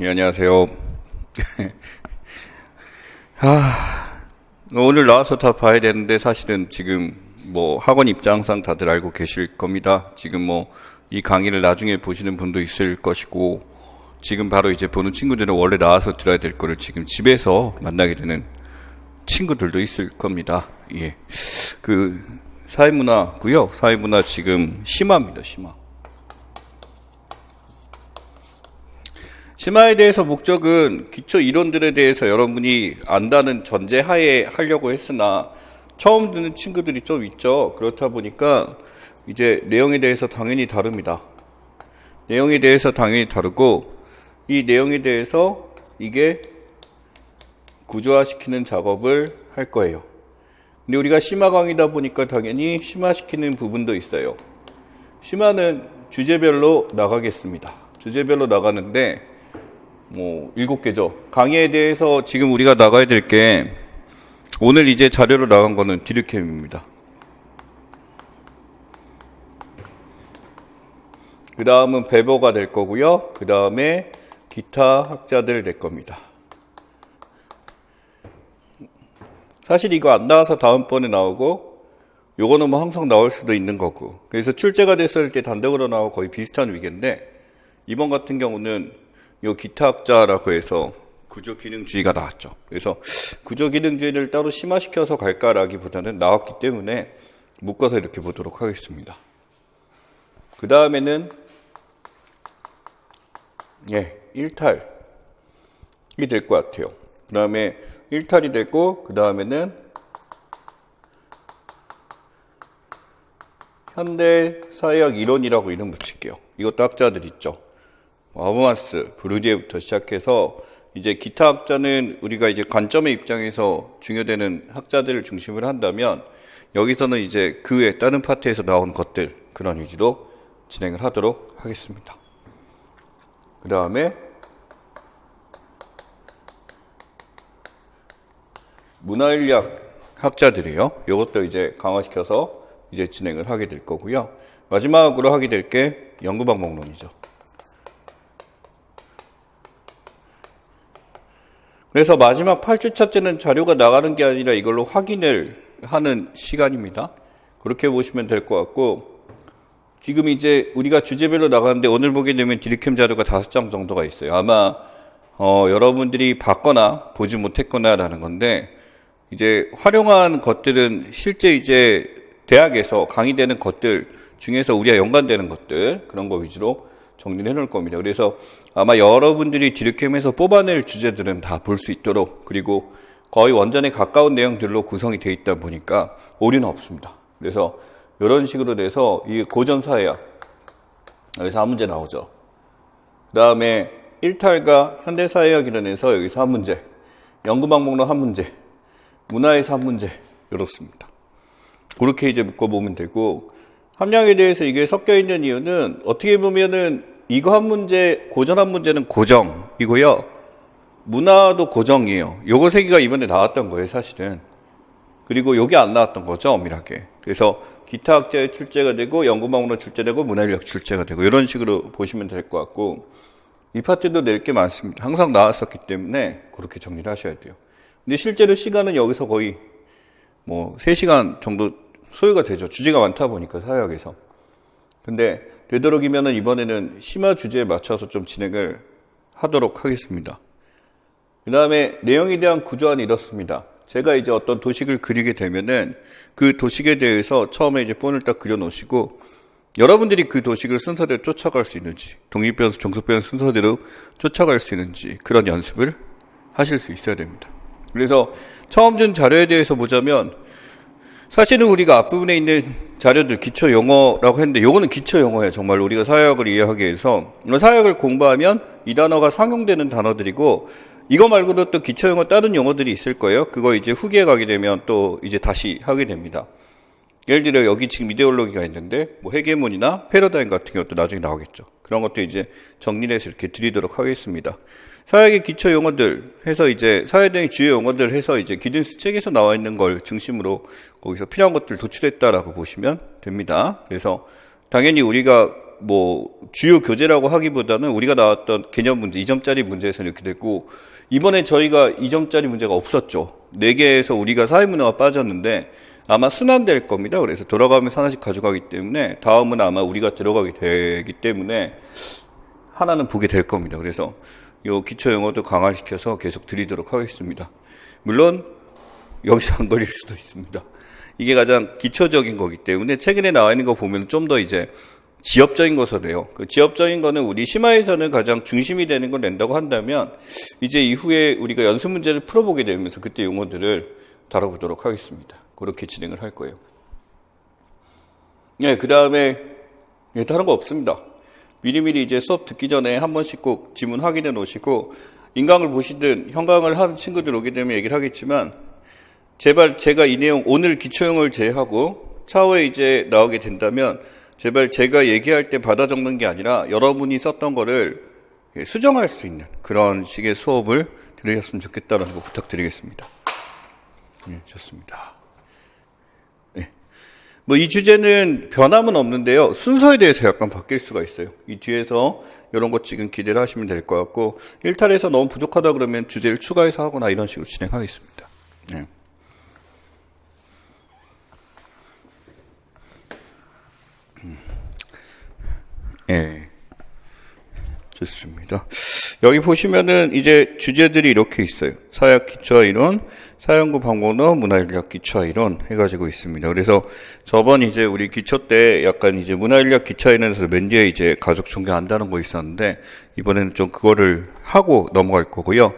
예, 안녕하세요. 오늘 나와서 다 봐야 되는데 사실은 지금 뭐 학원 입장상 다들 알고 계실 겁니다. 지금 뭐 이 강의를 나중에 보시는 분도 있을 것이고, 지금 바로 이제 보는 친구들은 원래 나와서 들어야 될 거를 지금 집에서 만나게 되는 친구들도 있을 겁니다. 예. 사회문화고요. 사회문화 지금 심화입니다. 심화. 심화에 대해서 목적은 기초 이론들에 대해서 여러분이 안다는 전제하에 하려고 했으나 처음 듣는 친구들이 좀 있죠. 그렇다 보니까 이제 내용에 대해서 당연히 다릅니다. 내용에 대해서 당연히 다르고, 이 내용에 대해서 이게 구조화시키는 작업을 할 거예요. 근데 우리가 심화 강의다 보니까 당연히 심화시키는 부분도 있어요. 심화는 주제별로 나가겠습니다. 주제별로 나가는데 7개죠. 강의에 대해서 지금 우리가 나가야 될 게, 오늘 이제 자료로 나간 거는 디르켐입니다. 그 다음은 베버가 될 거고요. 그 다음에 기타 학자들 될 겁니다. 사실 이거 안 나와서 다음번에 나오고, 요거는 뭐 항상 나올 수도 있는 거고, 그래서 출제가 됐을 때 단독으로 나오고 거의 비슷한 위계인데, 이번 같은 경우는 요 기타학자라고 해서 구조기능주의가 나왔죠. 그래서 구조기능주의를 따로 심화시켜서 갈까라기보다는 나왔기 때문에 묶어서 이렇게 보도록 하겠습니다. 그 다음에는 1탈이 될 것 같아요. 그 다음에 1탈이 되고, 그 다음에는 현대사회학 이론이라고 이름 붙일게요. 이것도 학자들 있죠. 하버마스, 브루지에부터 시작해서 이제 기타 학자는 우리가 이제 관점의 입장에서 중요되는 학자들을 중심으로 한다면, 여기서는 이제 그 외 다른 파트에서 나온 것들, 그런 위주로 진행을 하도록 하겠습니다. 그 다음에 문화인력 학자들이에요. 이것도 이제 강화시켜서 이제 진행을 하게 될 거고요. 마지막으로 하게 될 게 연구방법론이죠. 그래서 마지막 8주차 때는 자료가 나가는 게 아니라 이걸로 확인을 하는 시간입니다. 그렇게 보시면 될 것 같고, 지금 이제 우리가 주제별로 나가는데 오늘 보게 되면 디르켐 자료가 5장 정도가 있어요. 아마 여러분들이 봤거나 보지 못했거나라는 건데, 이제 활용한 것들은 실제 이제 대학에서 강의되는 것들 중에서 우리가 연관되는 것들, 그런 거 위주로 정리를 해놓을 겁니다. 그래서 아마 여러분들이 디르켐에서 뽑아낼 주제들은 다 볼 수 있도록, 그리고 거의 원전에 가까운 내용들로 구성이 되어 있다 보니까 오류는 없습니다. 그래서 이런 식으로 돼서 이 고전사회학, 여기서 한 문제 나오죠. 그 다음에 1탈과 현대사회학 이론에서 여기서 한 문제, 연구방법론 한 문제, 문화에서 한 문제, 이렇습니다. 그렇게 이제 묶어보면 되고, 함량에 대해서 이게 섞여 있는 이유는 어떻게 보면은 이거 한 문제, 고전 한 문제는 고정이고요. 문화도 고정이에요. 요거 3개가 이번에 나왔던 거예요, 사실은. 그리고 요게 안 나왔던 거죠, 엄밀하게. 그래서 기타 학자의 출제가 되고, 연구방법론 출제되고, 문화인력 출제가 되고, 이런 식으로 보시면 될 것 같고, 이 파트도 낼 게 많습니다. 항상 나왔었기 때문에 그렇게 정리를 하셔야 돼요. 근데 실제로 시간은 여기서 거의 3시간 정도 소요가 되죠. 주제가 많다 보니까, 사회학에서. 근데 되도록이면은 이번에는 심화 주제에 맞춰서 좀 진행을 하도록 하겠습니다. 그 다음에 내용에 대한 구조안이 이렇습니다. 제가 이제 어떤 도식을 그리게 되면은 그 도식에 대해서 처음에 이제 본을 딱 그려 놓으시고, 여러분들이 그 도식을 순서대로 쫓아갈 수 있는지, 독립변수, 정석변수 순서대로 쫓아갈 수 있는지, 그런 연습을 하실 수 있어야 됩니다. 그래서 처음 준 자료에 대해서 보자면, 사실은 우리가 앞부분에 있는 자료들, 기초 용어라고 했는데, 요거는 기초 용어예요. 정말 우리가 사회학을 이해하기 위해서. 사회학을 공부하면 이 단어가 상용되는 단어들이고, 이거 말고도 또 기초 용어 다른 용어들이 있을 거예요. 그거 이제 후기에 가게 되면 또 이제 다시 하게 됩니다. 예를 들어 여기 지금 이데올로기가 있는데, 헤게몬이나 패러다임 같은 것도 나중에 나오겠죠. 그런 것도 이제 정리를 해서 이렇게 드리도록 하겠습니다. 사회학의 기초 용어들 해서 이제 사회학의 주요 용어들 해서 이제 기준수 책에서 나와 있는 걸 중심으로 거기서 필요한 것들 도출했다라고 보시면 됩니다. 그래서 당연히 우리가 주요 교재라고 하기보다는 우리가 나왔던 개념 문제, 2점짜리 문제에서는 이렇게 됐고, 이번에 저희가 2점짜리 문제가 없었죠. 4개에서 우리가 사회문화가 빠졌는데, 아마 순환될 겁니다. 그래서 돌아가면서 하나씩 가져가기 때문에, 다음은 아마 우리가 들어가게 되기 때문에, 하나는 보게 될 겁니다. 그래서 요 기초 영어도 강화시켜서 계속 드리도록 하겠습니다. 물론, 여기서 안 걸릴 수도 있습니다. 이게 가장 기초적인 거기 때문에 최근에 나와 있는 거 보면 좀 더 이제 지엽적인 것을 내요. 그 지엽적인 거는 우리 심화에서는 가장 중심이 되는 걸 낸다고 한다면 이제 이후에 우리가 연습 문제를 풀어보게 되면서 그때 용어들을 다뤄보도록 하겠습니다. 그렇게 진행을 할 거예요. 네, 그 다음에 다른 거 없습니다. 미리미리 이제 수업 듣기 전에 한 번씩 꼭 지문 확인해 놓으시고 인강을 보시든 형강을 한 친구들 오게 되면 얘기를 하겠지만 제발 제가 이 내용 오늘 기초형을 제외하고 차후에 이제 나오게 된다면 제발 제가 얘기할 때 받아 적는 게 아니라 여러분이 썼던 거를 수정할 수 있는 그런 식의 수업을 들으셨으면 좋겠다는 거 부탁드리겠습니다. 네, 좋습니다. 네. 이 주제는 변함은 없는데요. 순서에 대해서 약간 바뀔 수가 있어요. 이 뒤에서 이런 것 지금 기대를 하시면 될 것 같고 1탈에서 너무 부족하다 그러면 주제를 추가해서 하거나 이런 식으로 진행하겠습니다. 네. 예. 좋습니다. 여기 보시면은 이제 주제들이 이렇게 있어요. 사약 기초화 이론, 사연구 방법론, 문화인력 기초화 이론 해가지고 있습니다. 그래서 저번 이제 우리 기초 때 약간 이제 문화인력 기초화 이론에서 맨 뒤에 이제 가족 존경한다는 거 있었는데 이번에는 좀 그거를 하고 넘어갈 거고요.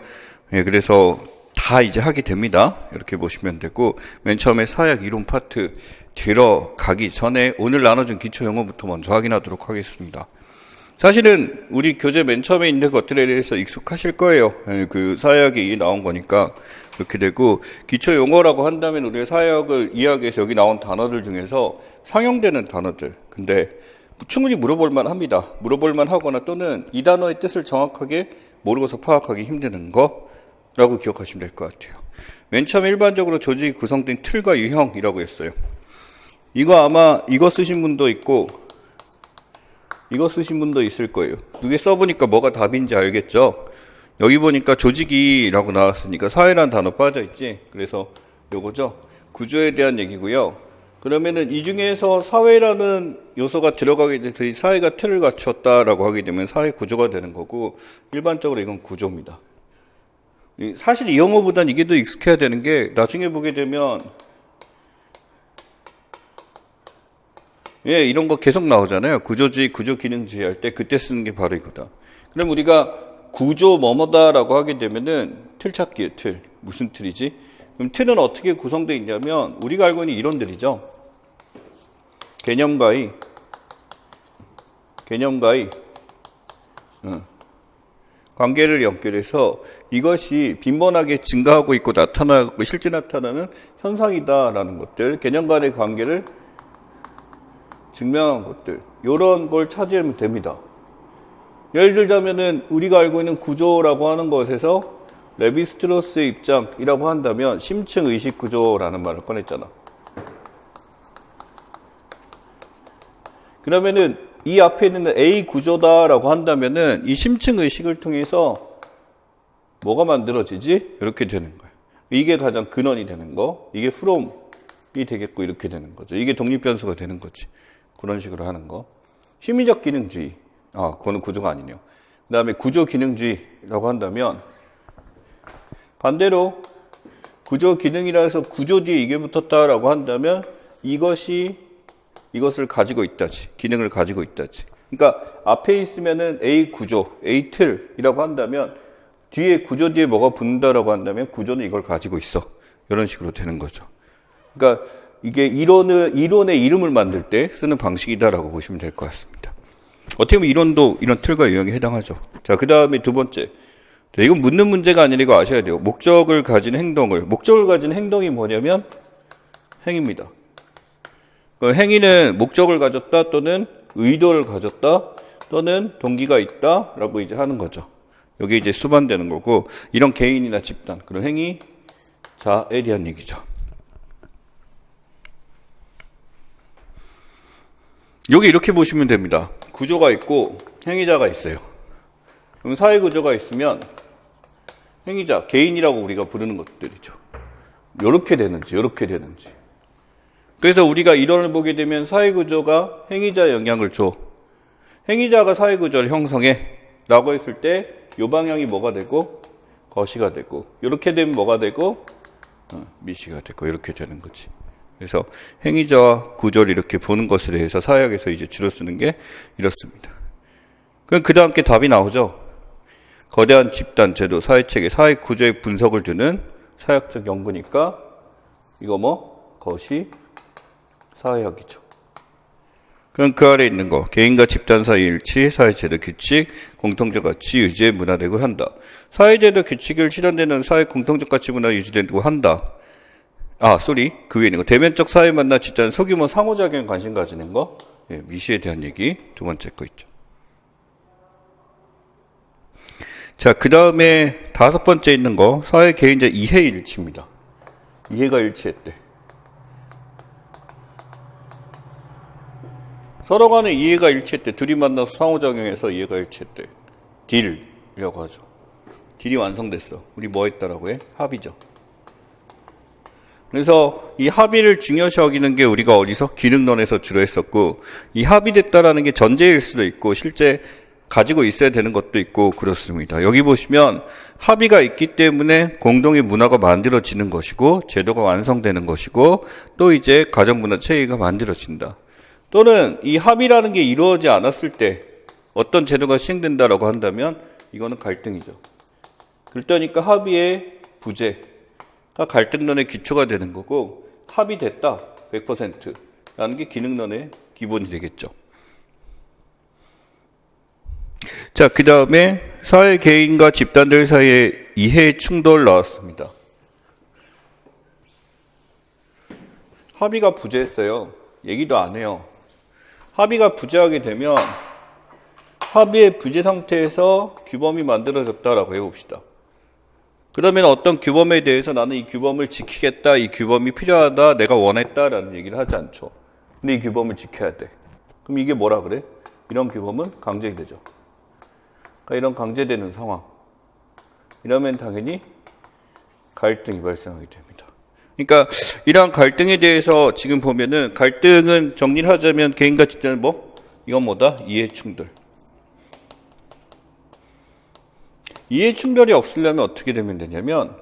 예, 그래서 다 이제 하게 됩니다. 이렇게 보시면 되고 맨 처음에 사약 이론 파트 들어가기 전에 오늘 나눠준 기초 영어부터 먼저 확인하도록 하겠습니다. 사실은 우리 교재 맨 처음에 있는 것들에 대해서 익숙하실 거예요. 그 사역이 나온 거니까 그렇게 되고 기초 용어라고 한다면 우리가 사역을 이해하기 위해서 여기 나온 단어들 중에서 상용되는 단어들 근데 충분히 물어볼만 합니다. 물어볼만 하거나 또는 이 단어의 뜻을 정확하게 모르고서 파악하기 힘드는 거라고 기억하시면 될 것 같아요. 맨 처음 일반적으로 조직이 구성된 틀과 유형이라고 했어요. 이거 아마 이거 쓰신 분도 있고 이거 쓰신 분도 있을 거예요. 두 개 써보니까 뭐가 답인지 알겠죠? 여기 보니까 조직이라고 나왔으니까 사회라는 단어 빠져있지. 그래서 요거죠. 구조에 대한 얘기고요. 그러면은 이 중에서 사회라는 요소가 들어가게 돼서 이 사회가 틀을 갖췄다라고 하게 되면 사회 구조가 되는 거고 일반적으로 이건 구조입니다. 사실 이 용어보단 이게 더 익숙해야 되는 게 나중에 보게 되면 예, 이런 거 계속 나오잖아요. 구조주의, 구조기능주의 할 때 그때 쓰는 게 바로 이거다. 그럼 우리가 구조 뭐뭐다라고 하게 되면은 틀 찾기의 틀. 무슨 틀이지? 그럼 틀은 어떻게 구성되어 있냐면 우리가 알고 있는 이론들이죠. 개념과의 관계를 연결해서 이것이 빈번하게 증가하고 있고 나타나고 실제 나타나는 현상이다라는 것들, 개념 간의 관계를 증명한 것들, 이런 걸 찾으면 됩니다. 예를 들자면은 우리가 알고 있는 구조라고 하는 것에서 레비스트로스의 입장이라고 한다면 심층 의식 구조라는 말을 꺼냈잖아. 그러면은 이 앞에 있는 A 구조다라고 한다면은 이 심층 의식을 통해서 뭐가 만들어지지? 이렇게 되는 거예요. 이게 가장 근원이 되는 거. 이게 from이 되겠고 이렇게 되는 거죠. 이게 독립변수가 되는 거지. 그런 식으로 하는 거. 심리적 기능주의. 그거는 구조가 아니네요. 그 다음에 구조 기능주의라고 한다면 반대로 구조 기능이라 해서 구조 뒤에 이게 붙었다라고 한다면 이것을 가지고 있다지. 기능을 가지고 있다지. 그러니까 앞에 있으면은 A 구조, A 틀이라고 한다면 뒤에 구조 뒤에 뭐가 붙는다라고 한다면 구조는 이걸 가지고 있어. 이런 식으로 되는 거죠. 그러니까 이게 이론의 이름을 만들 때 쓰는 방식이다라고 보시면 될 것 같습니다. 어떻게 보면 이론도 이런 틀과 유형에 해당하죠. 자, 그 다음에 두 번째. 이건 묻는 문제가 아니라 이거 아셔야 돼요. 목적을 가진 행동이 뭐냐면 행위입니다. 행위는 목적을 가졌다 또는 의도를 가졌다 또는 동기가 있다라고 이제 하는 거죠. 여기 이제 수반되는 거고 이런 개인이나 집단 그런 행위자에 대한 얘기죠. 여기 이렇게 보시면 됩니다. 구조가 있고 행위자가 있어요. 그럼 사회 구조가 있으면 행위자, 개인이라고 우리가 부르는 것들이죠. 요렇게 되는지, 요렇게 되는지. 그래서 우리가 이론을 보게 되면 사회 구조가 행위자에 영향을 줘. 행위자가 사회 구조를 형성해. 라고 했을 때, 요 방향이 뭐가 되고, 거시가 되고, 요렇게 되면 뭐가 되고, 미시가 되고, 이렇게 되는 거지. 그래서 행위자와 구조를 이렇게 보는 것에 대해서 사회학에서 이제 주로 쓰는 게 이렇습니다. 그럼 그 다음 게 답이 나오죠. 거대한 집단, 제도, 사회체계, 사회 구조의 분석을 두는 사회학적 연구니까 이거 뭐? 거시 사회학이죠. 그럼 그 아래에 있는 거 개인과 집단 사이의 일치, 사회제도 규칙, 공통적 가치 유지에 문화되고 한다. 사회제도 규칙을 실현되는 사회 공통적 가치 문화 유지되고 한다. 그 위에 있는 거 대면적 사회 만나 집단 소규모 상호작용에 관심 가지는 거, 미시에 대한 얘기 두 번째 거 있죠. 자, 그 다음에 다섯 번째 있는 거 사회 개인자 이해 일치입니다. 이해가 일치했대. 서로 간에 이해가 일치했대. 둘이 만나서 상호작용해서 이해가 일치했대. 딜이라고 하죠. 딜이 완성됐어. 우리 뭐 했다라고 해? 합의죠. 그래서 이 합의를 중요시 여기는 게 우리가 어디서? 기능론에서 주로 했었고, 이 합의됐다라는 게 전제일 수도 있고 실제 가지고 있어야 되는 것도 있고 그렇습니다. 여기 보시면 합의가 있기 때문에 공동의 문화가 만들어지는 것이고 제도가 완성되는 것이고 또 이제 가정문화 체계가 만들어진다. 또는 이 합의라는 게 이루어지지 않았을 때 어떤 제도가 시행된다라고 한다면 이거는 갈등이죠. 그러니까 합의의 부재가 갈등론의 기초가 되는 거고 합의됐다 100%라는 게 기능론의 기본이 되겠죠. 자, 그 다음에 사회 개인과 집단들 사이의 이해 충돌 나왔습니다. 합의가 부재했어요. 얘기도 안 해요. 합의가 부재하게 되면 합의의 부재 상태에서 규범이 만들어졌다라고 해봅시다. 그러면 어떤 규범에 대해서 나는 이 규범을 지키겠다, 이 규범이 필요하다, 내가 원했다라는 얘기를 하지 않죠. 근데 이 규범을 지켜야 돼. 그럼 이게 뭐라 그래? 이런 규범은 강제되죠. 그러니까 이런 강제되는 상황. 이러면 당연히 갈등이 발생하게 됩니다. 그러니까 이러한 갈등에 대해서 지금 보면은 갈등은 정리를 하자면 개인과 집단은 뭐? 이건 뭐다? 이해 충돌. 이해 충돌이 없으려면 어떻게 되면 되냐면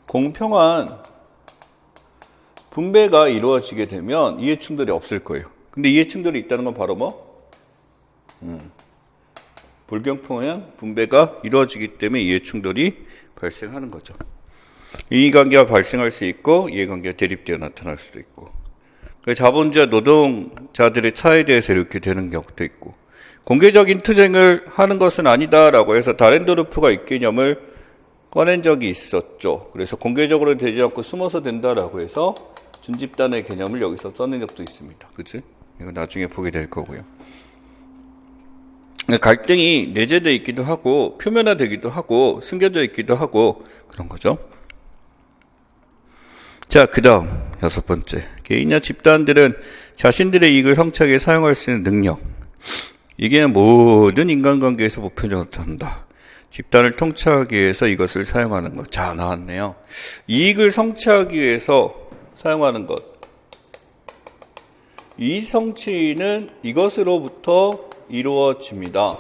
공평한 분배가 이루어지게 되면 이해 충돌이 없을 거예요. 근데 이해 충돌이 있다는 건 바로 뭐? 불공평한 분배가 이루어지기 때문에 이해 충돌이 발생하는 거죠. 이해관계가 발생할 수 있고 이해관계가 대립되어 나타날 수도 있고 자본주의와 노동자들의 차이에 대해서 이렇게 되는 경우도 있고 공개적인 투쟁을 하는 것은 아니다라고 해서 다렌도르프가 이 개념을 꺼낸 적이 있었죠. 그래서 공개적으로 되지 않고 숨어서 된다라고 해서 준집단의 개념을 여기서 써낸 적도 있습니다. 그치? 이거 나중에 보게 될 거고요. 갈등이 내재되어 있기도 하고 표면화되기도 하고 숨겨져 있기도 하고 그런 거죠. 자, 그 다음 여섯 번째 개인이나 집단들은 자신들의 이익을 성취하게 사용할 수 있는 능력, 이게 모든 인간관계에서 보편적으로 나타난다. 집단을 통치하기 위해서 이것을 사용하는 것. 자, 나왔네요. 이익을 성취하기 위해서 사용하는 것. 이익 성취는 이것으로부터 이루어집니다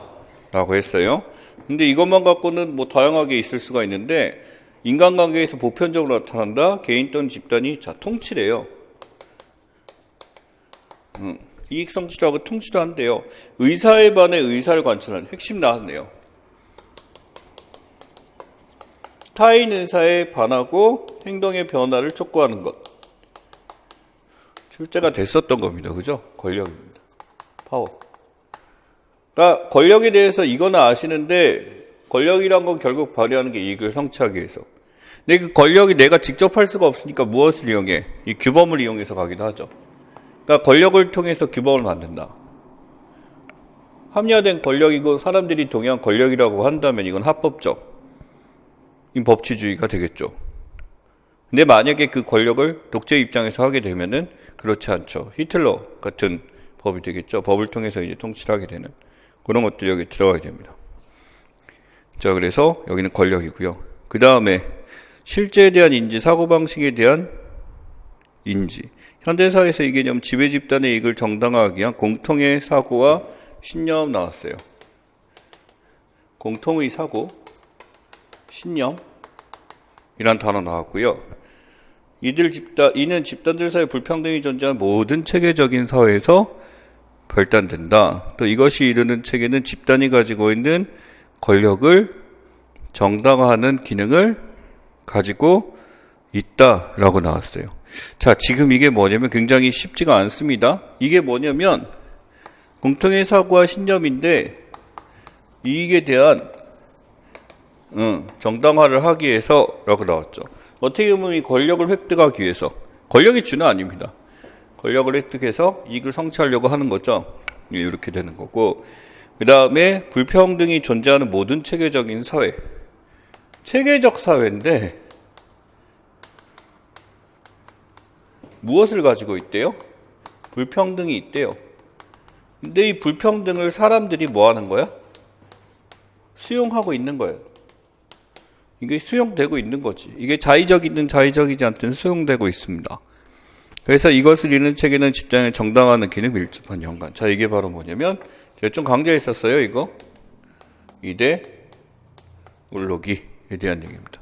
라고 했어요. 근데 이것만 갖고는 뭐 다양하게 있을 수가 있는데 인간관계에서 보편적으로 나타난다. 개인 또는 집단이 통치래요. 이익 성취도 하고 통치도 한대요. 의사에 반해 의사를 관철하는 핵심 나왔네요. 타인 의사에 반하고 행동의 변화를 촉구하는 것. 출제가 됐었던 겁니다. 그죠? 권력입니다. 파워. 그러니까 권력에 대해서 이거는 아시는데 권력이란 건 결국 발휘하는 게 이익을 성취하기 위해서. 근데 그 권력이 내가 직접 할 수가 없으니까 무엇을 이용해? 이 규범을 이용해서 가기도 하죠. 그러니까 권력을 통해서 규범을 만든다. 합리화된 권력이고 사람들이 동의한 권력이라고 한다면 이건 합법적 이 법치주의가 되겠죠. 근데 만약에 그 권력을 독재 입장에서 하게 되면은 그렇지 않죠. 히틀러 같은 법이 되겠죠. 법을 통해서 이제 통치를 하게 되는 그런 것들이 여기 들어가야 됩니다. 자, 그래서 여기는 권력이고요. 그 다음에 실제에 대한 인지, 사고방식에 대한 인지. 현대사회에서 이 개념 지배집단의 이익을 정당화하기 위한 공통의 사고와 신념 나왔어요. 공통의 사고, 신념이란 단어 나왔고요. 이는 집단들 사이 불평등이 존재하는 모든 체계적인 사회에서 발단된다. 또 이것이 이루는 체계는 집단이 가지고 있는 권력을 정당화하는 기능을 가지고 있다라고 나왔어요. 자, 지금 이게 뭐냐면 굉장히 쉽지가 않습니다. 이게 뭐냐면 공통의 사고와 신념인데 이익에 대한 정당화를 하기 위해서라고 나왔죠. 어떻게 보면 이 권력을 획득하기 위해서, 권력이 주는 아닙니다. 권력을 획득해서 이익을 성취하려고 하는 거죠. 이렇게 되는 거고, 그 다음에 불평등이 존재하는 모든 체계적인 사회, 체계적 사회인데 무엇을 가지고 있대요? 불평등이 있대요. 근데 이 불평등을 사람들이 뭐 하는 거야? 수용하고 있는 거예요. 이게 수용되고 있는 거지. 이게 자의적이든 자의적이지 않든 수용되고 있습니다. 그래서 이것을 이루는 체계는 집단을 정당화하는 기능 밀접한 연관. 자, 이게 바로 뭐냐면 제가 좀 강조했었어요. 이거 이대 울로기에 대한 얘기입니다.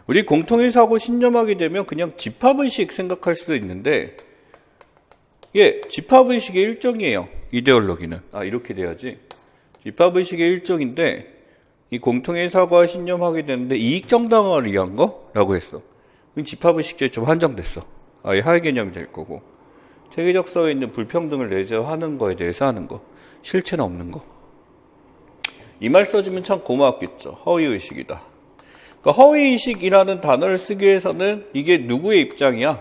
우리 공통의 사고 신념하게 되면 그냥 집합의식 생각할 수도 있는데, 집합의식의 일종이에요. 이데올로기는. 이렇게 돼야지. 집합의식의 일종인데, 이 공통의 사고와 신념하게 되는데 이익 정당화를 위한 거라고 했어. 그럼 집합의식제에 좀 한정됐어. 아예 하위 개념이 될 거고, 체계적 사회에 있는 불평등을 내재하는 거에 대해서 하는 거, 실체는 없는 거. 이 말 써주면 참 고마웠겠죠. 허위의식이다. 그러니까 허위의식이라는 단어를 쓰기 위해서는 이게 누구의 입장이야?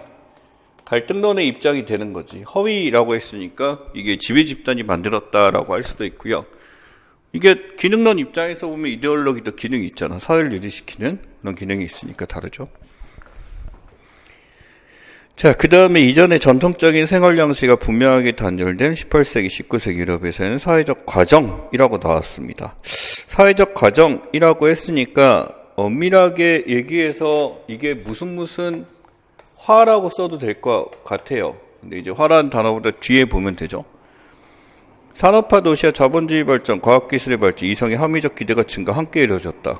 갈등론의 입장이 되는 거지. 허위라고 했으니까 이게 지배집단이 만들었다라고 할 수도 있고요. 이게 기능론 입장에서 보면 이데올로기도 기능이 있잖아. 사회를 유지시키는 그런 기능이 있으니까 다르죠. 자, 그 다음에 이전에 전통적인 생활 양식이 분명하게 단절된 18세기, 19세기 유럽에서는 사회적 과정이라고 나왔습니다. 사회적 과정이라고 했으니까 엄밀하게 얘기해서 이게 무슨 화라고 써도 될 것 같아요. 근데 이제 화라는 단어보다 뒤에 보면 되죠. 산업화 도시와 자본주의 발전, 과학기술의 발전, 이성의 합리적 기대가 증가, 함께 이루어졌다.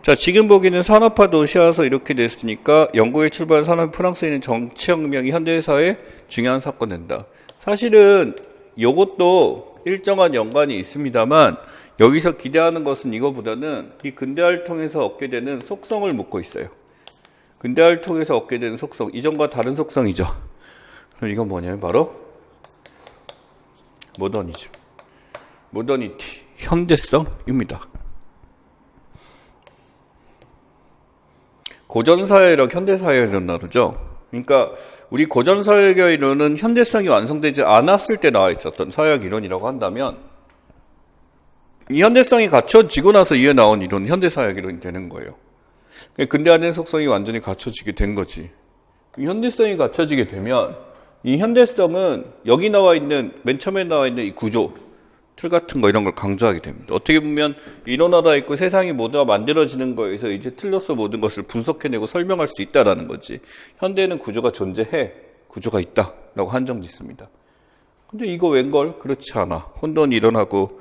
자, 지금 보기에는 산업화 도시화서 이렇게 됐으니까 영국에 출발한 산업 프랑스에 있는 정치혁명이 현대사회에 중요한 사건 된다. 사실은 이것도 일정한 연관이 있습니다만 여기서 기대하는 것은 이거보다는 이 근대화를 통해서 얻게 되는 속성을 묻고 있어요. 근대화를 통해서 얻게 되는 속성, 이전과 다른 속성이죠. 그럼 이건 뭐냐면 바로 모더니즘, 모더니티, 현대성입니다. 고전사회랑 현대사회는 다르죠. 그러니까 우리 고전사회의 이론은 현대성이 완성되지 않았을 때 나와 있었던 사회학 이론이라고 한다면 이 현대성이 갖춰지고 나서 이어 나온 이론은 현대사회학 이론이 되는 거예요. 근대화된 속성이 완전히 갖춰지게 된 거지. 현대성이 갖춰지게 되면 이 현대성은 여기 나와 있는, 맨 처음에 나와 있는 이 구조, 틀 같은 거 이런 걸 강조하게 됩니다. 어떻게 보면 이론화되어 있고 세상이 모두가 만들어지는 거에서 이제 틀로서 모든 것을 분석해내고 설명할 수 있다라는 거지. 현대는 구조가 존재해, 구조가 있다라고 한정 짓습니다. 근데 이거 웬걸? 그렇지 않아. 혼돈이 일어나고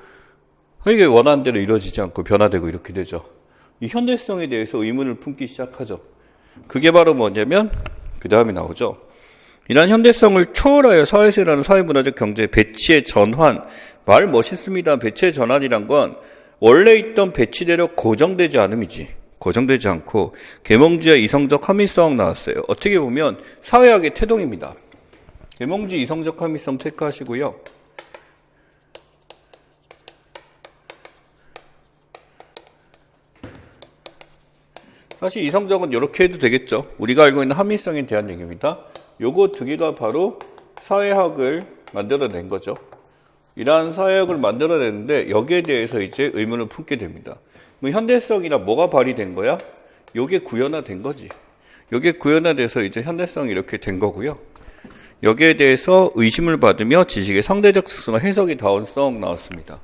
이게 원하는 대로 이루어지지 않고 변화되고 이렇게 되죠. 이 현대성에 대해서 의문을 품기 시작하죠. 그게 바로 뭐냐면 그 다음에 나오죠. 이러한 현대성을 초월하여 사회에서 일어나는 사회문화적 경제의 배치의 전환. 말 멋있습니다. 배치의 전환이란 건 원래 있던 배치대로 고정되지 않음이지. 고정되지 않고 계몽주의 이성적 합리성 나왔어요. 어떻게 보면 사회학의 태동입니다. 계몽주의 이성적 합리성 체크하시고요. 사실 이성적은 이렇게 해도 되겠죠. 우리가 알고 있는 합리성에 대한 얘기입니다. 요거 두 개가 바로 사회학을 만들어낸 거죠. 이러한 사회학을 만들어냈는데 여기에 대해서 이제 의문을 품게 됩니다. 현대성이라 뭐가 발휘된 거야? 요게 구현화된 거지. 요게 구현화돼서 이제 현대성이 이렇게 된 거고요. 여기에 대해서 의심을 받으며 지식의 상대적 특성과 해석의 다원성 나왔습니다.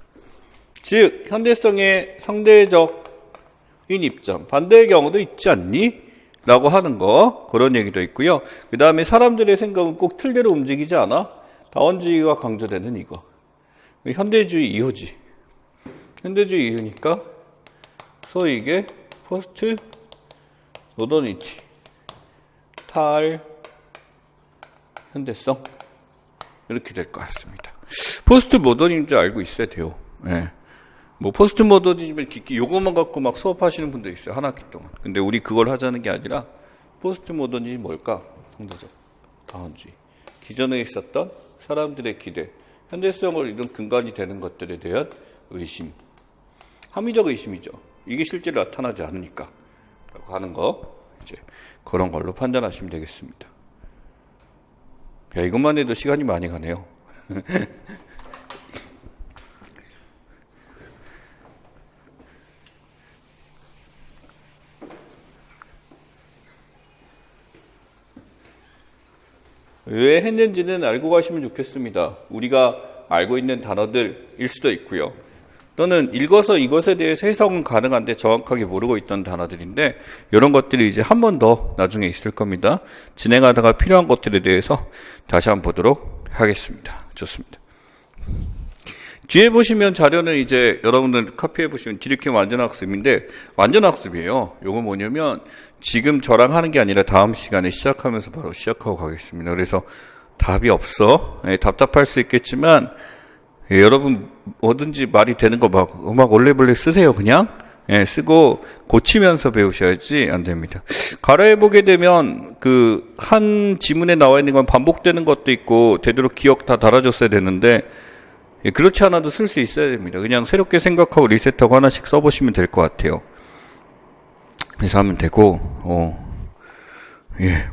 즉 현대성의 상대적인 입장, 반대의 경우도 있지 않니? 라고 하는 거, 그런 얘기도 있고요. 그 다음에 사람들의 생각은 꼭 틀대로 움직이지 않아? 다원주의가 강조되는 이거. 현대주의 이후지. 현대주의 이후니까 소위 이게 포스트 모더니티, 탈 현대성 이렇게 될 것 같습니다. 포스트 모더니즘 알고 있어야 돼요. 네. 뭐 포스트 모더니즘을 깊게 요것만 갖고 막 수업하시는 분도 있어요. 한 학기 동안. 근데 우리 그걸 하자는 게 아니라 포스트 모더니즘 뭘까? 상대적 다원주의. 기존에 있었던 사람들의 기대, 현대성을 이룬 근간이 되는 것들에 대한 의심, 합리적 의심이죠. 이게 실제로 나타나지 않으니까 라고 하는 거, 이제 그런 걸로 판단하시면 되겠습니다. 야, 이것만 해도 시간이 많이 가네요. 왜 했는지는 알고 가시면 좋겠습니다. 우리가 알고 있는 단어들일 수도 있고요. 또는 읽어서 이것에 대해서 해석은 가능한데 정확하게 모르고 있던 단어들인데 이런 것들이 이제 한 번 더 나중에 있을 겁니다. 진행하다가 필요한 것들에 대해서 다시 한번 보도록 하겠습니다. 좋습니다. 뒤에 보시면 자료는 이제 여러분들 카피해 보시면 디리캠 완전학습인데 완전학습이에요. 요거 뭐냐면 지금 저랑 하는 게 아니라 다음 시간에 시작하면서 바로 시작하고 가겠습니다. 그래서 답이 없어. 답답할 수 있겠지만 여러분 뭐든지 말이 되는 거 막 올레벌레 쓰세요. 그냥 쓰고 고치면서 배우셔야지 안 됩니다. 가려해보게 되면 그 한 지문에 나와 있는 건 반복되는 것도 있고 되도록 기억 다 달아줬어야 되는데 그렇지 않아도 쓸 수 있어야 됩니다. 그냥 새롭게 생각하고 리셋하고 하나씩 써보시면 될 것 같아요. 그래서 하면 되고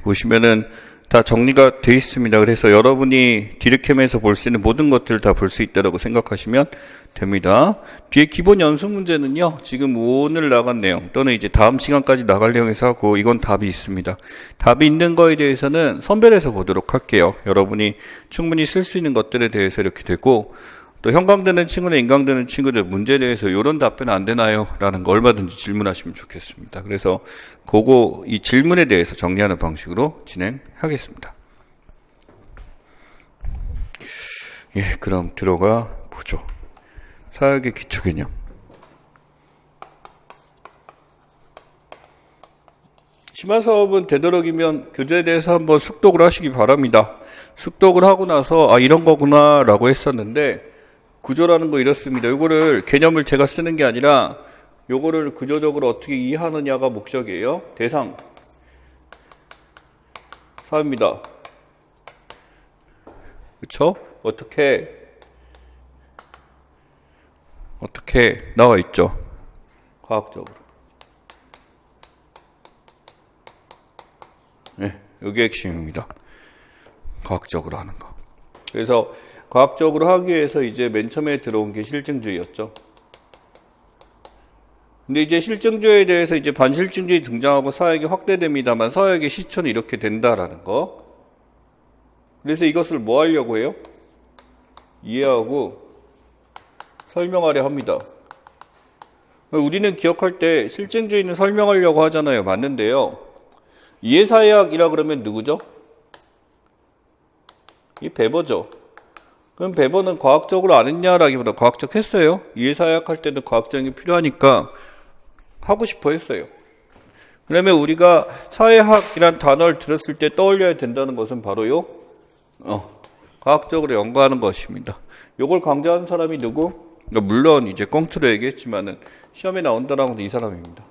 보시면은 다 정리가 돼 있습니다. 그래서 여러분이 디렉캠에서 볼 수 있는 모든 것들을 다 볼 수 있다고 생각하시면 됩니다. 뒤에 기본 연습 문제는요, 지금 오늘 나간 내용 또는 이제 다음 시간까지 나갈 내용에서 하고 이건 답이 있습니다. 답이 있는 거에 대해서는 선별해서 보도록 할게요. 여러분이 충분히 쓸 수 있는 것들에 대해서 이렇게 되고 또 형광되는 친구나 인강되는 친구들 문제에 대해서 이런 답변 안 되나요? 라는 거 얼마든지 질문하시면 좋겠습니다. 그래서 그거 이 질문에 대해서 정리하는 방식으로 진행하겠습니다. 그럼 들어가 보죠. 사역의 기초 개념. 심화사업은 되도록이면 교재에 대해서 한번 숙독을 하시기 바랍니다. 숙독을 하고 나서 이런 거구나 라고 했었는데 구조라는 거 이렇습니다. 요거를 개념을 제가 쓰는 게 아니라 요거를 구조적으로 어떻게 이해하느냐가 목적이에요. 대상 사입니다. 그쵸? 어떻게 나와 있죠? 과학적으로. 요게 핵심입니다. 과학적으로 하는 거. 그래서 과학적으로 하기 위해서 이제 맨 처음에 들어온 게 실증주의였죠. 근데 이제 실증주의에 대해서 이제 반실증주의 등장하고 사역이 확대됩니다만 사역의 시초는 이렇게 된다라는 거. 그래서 이것을 뭐 하려고 해요? 이해하고 설명하려 합니다. 우리는 기억할 때 실증주의는 설명하려고 하잖아요. 맞는데요. 이해사회학이라 그러면 누구죠? 이 베버죠. 그럼 베버는 과학적으로 안 했냐라기보다 과학적 했어요. 이해사회학 할 때는 과학적인 게 필요하니까 하고 싶어 했어요. 그러면 우리가 사회학이란 단어를 들었을 때 떠올려야 된다는 것은 바로요. 과학적으로 연구하는 것입니다. 요걸 강조하는 사람이 누구? 물론 이제 꽁트로 얘기했지만은 시험에 나온다라고는 이 사람입니다.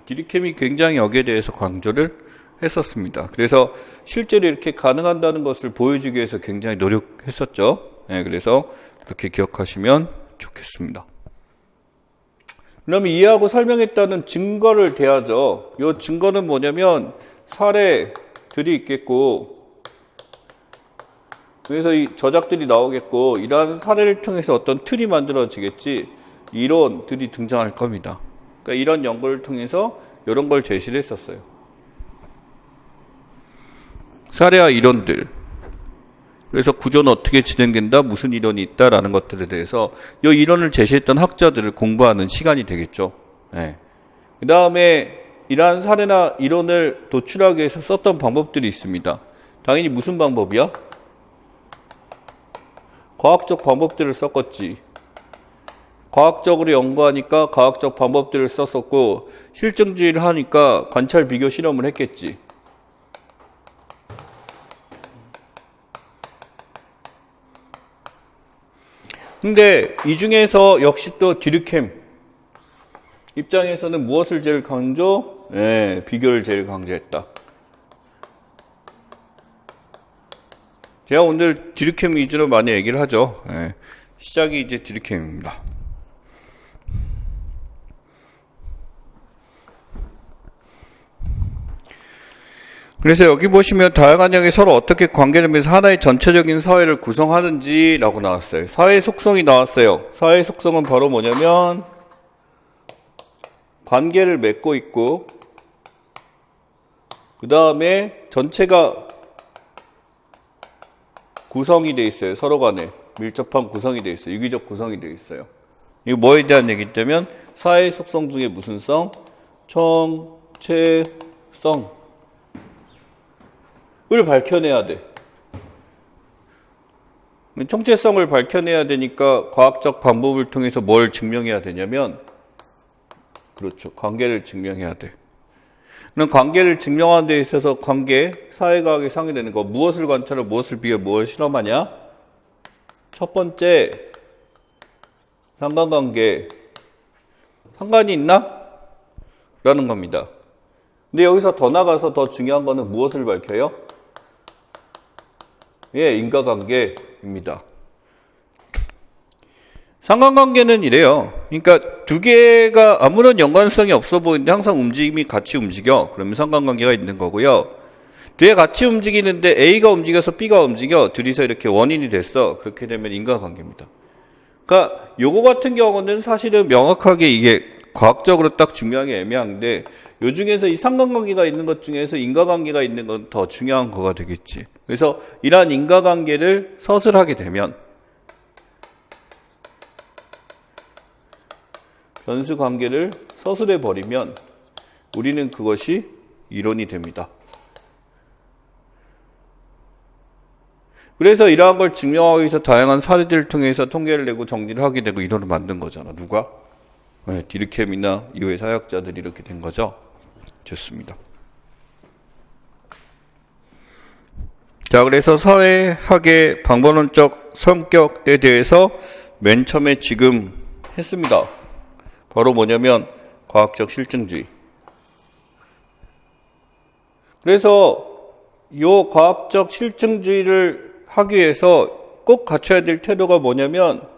디리캠이 굉장히 여기에 대해서 강조를 했었습니다. 그래서 실제로 이렇게 가능한다는 것을 보여주기 위해서 굉장히 노력했었죠. 그래서 그렇게 기억하시면 좋겠습니다. 그러면 이해하고 설명했다는 증거를 대하죠. 이 증거는 뭐냐면 사례들이 있겠고, 그래서 이 저작들이 나오겠고, 이러한 사례를 통해서 어떤 틀이 만들어지겠지, 이론들이 등장할 겁니다. 그러니까 이런 연구를 통해서 이런 걸 제시를 했었어요. 사례와 이론들. 그래서 구조는 어떻게 진행된다, 무슨 이론이 있다라는 것들에 대해서 이 이론을 제시했던 학자들을 공부하는 시간이 되겠죠. 네. 그 다음에 이러한 사례나 이론을 도출하기 위해서 썼던 방법들이 있습니다. 당연히 무슨 방법이야? 과학적 방법들을 썼겠지. 과학적으로 연구하니까 과학적 방법들을 썼었고, 실증주의를 하니까 관찰 비교 실험을 했겠지. 근데 이 중에서 역시 또 디르켐 입장에서는 무엇을 제일 강조? 네, 비교를 제일 강조했다. 제가 오늘 디르켐 위주로 많이 얘기를 하죠. 네, 시작이 이제 디르켐입니다. 그래서 여기 보시면 다양한 형이 서로 어떻게 관계되면서 하나의 전체적인 사회를 구성하는지 라고 나왔어요. 사회 속성이 나왔어요. 사회 속성은 바로 뭐냐면 관계를 맺고 있고, 그 다음에 전체가 구성이 돼 있어요. 서로 간에 밀접한 구성이 돼 있어요. 유기적 구성이 돼 있어요. 이거 뭐에 대한 얘기냐면 사회 속성 중에 무슨 성? 정체성 을 밝혀내야 돼. 정체성을 밝혀내야 되니까 과학적 방법을 통해서 뭘 증명해야 되냐면, 그렇죠, 관계를 증명해야 돼. 그럼 관계를 증명하는 데 있어서 관계, 사회과학에 상의되는 거, 무엇을 관찰하고 무엇을 비교, 무엇을 실험하냐? 첫 번째, 상관관계. 상관이 있나? 라는 겁니다. 근데 여기서 더 나가서 더 중요한 거는 무엇을 밝혀요? 예, 인과관계입니다. 상관관계는 이래요. 그러니까 두 개가 아무런 연관성이 없어 보이는데 항상 움직임이 같이 움직여. 그러면 상관관계가 있는 거고요. 두 개 같이 움직이는데 A가 움직여서 B가 움직여. 둘이서 이렇게 원인이 됐어. 그렇게 되면 인과관계입니다. 그러니까 요거 같은 경우는 사실은 명확하게 이게 과학적으로 딱 중요하게 애매한데, 요 중에서 이 상관관계가 있는 것 중에서 인과관계가 있는 건 더 중요한 거가 되겠지. 그래서 이러한 인과관계를 서술하게 되면, 변수관계를 서술해 버리면 우리는 그것이 이론이 됩니다. 그래서 이러한 걸 증명하기 위해서 다양한 사례들을 통해서 통계를 내고 정리를 하게 되고 이론을 만든 거잖아. 누가? 네, 디르켐이나 이후의 사역자들이 이렇게 된 거죠. 좋습니다. 자, 그래서 사회학의 방법론적 성격에 대해서 맨 처음에 지금 했습니다. 바로 뭐냐면 과학적 실증주의. 그래서 이 과학적 실증주의를 하기 위해서 꼭 갖춰야 될 태도가 뭐냐면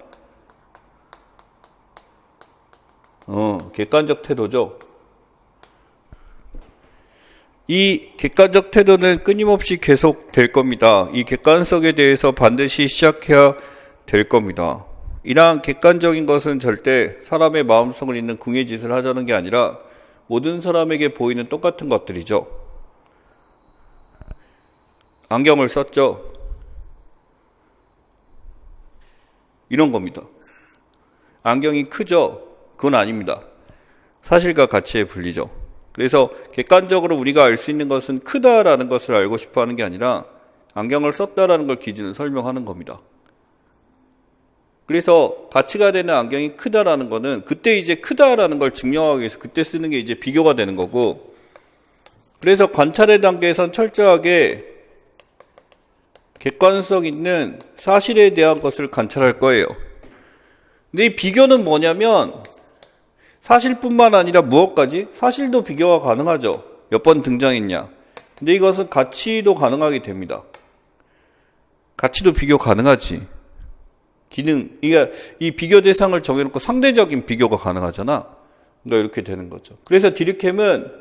객관적 태도죠. 이 객관적 태도는 끊임없이 계속 될 겁니다. 이 객관성에 대해서 반드시 시작해야 될 겁니다. 이러한 객관적인 것은 절대 사람의 마음속을 잇는 궁예 짓을 하자는 게 아니라 모든 사람에게 보이는 똑같은 것들이죠. 안경을 썼죠. 이런 겁니다. 안경이 크죠? 그건 아닙니다. 사실과 가치의 분리죠. 그래서 객관적으로 우리가 알 수 있는 것은 크다라는 것을 알고 싶어 하는 게 아니라 안경을 썼다라는 걸 기준을 설명하는 겁니다. 그래서 가치가 되는 안경이 크다라는 거는 그때 이제 크다라는 걸 증명하기 위해서 그때 쓰는 게 이제 비교가 되는 거고, 그래서 관찰의 단계에선 철저하게 객관성 있는 사실에 대한 것을 관찰할 거예요. 근데 이 비교는 뭐냐면 사실뿐만 아니라 무엇까지? 사실도 비교가 가능하죠. 몇 번 등장했냐. 근데 이것은 가치도 가능하게 됩니다. 가치도 비교 가능하지. 기능, 이 비교 대상을 정해놓고 상대적인 비교가 가능하잖아. 그러니까 이렇게 되는 거죠. 그래서 디르켐은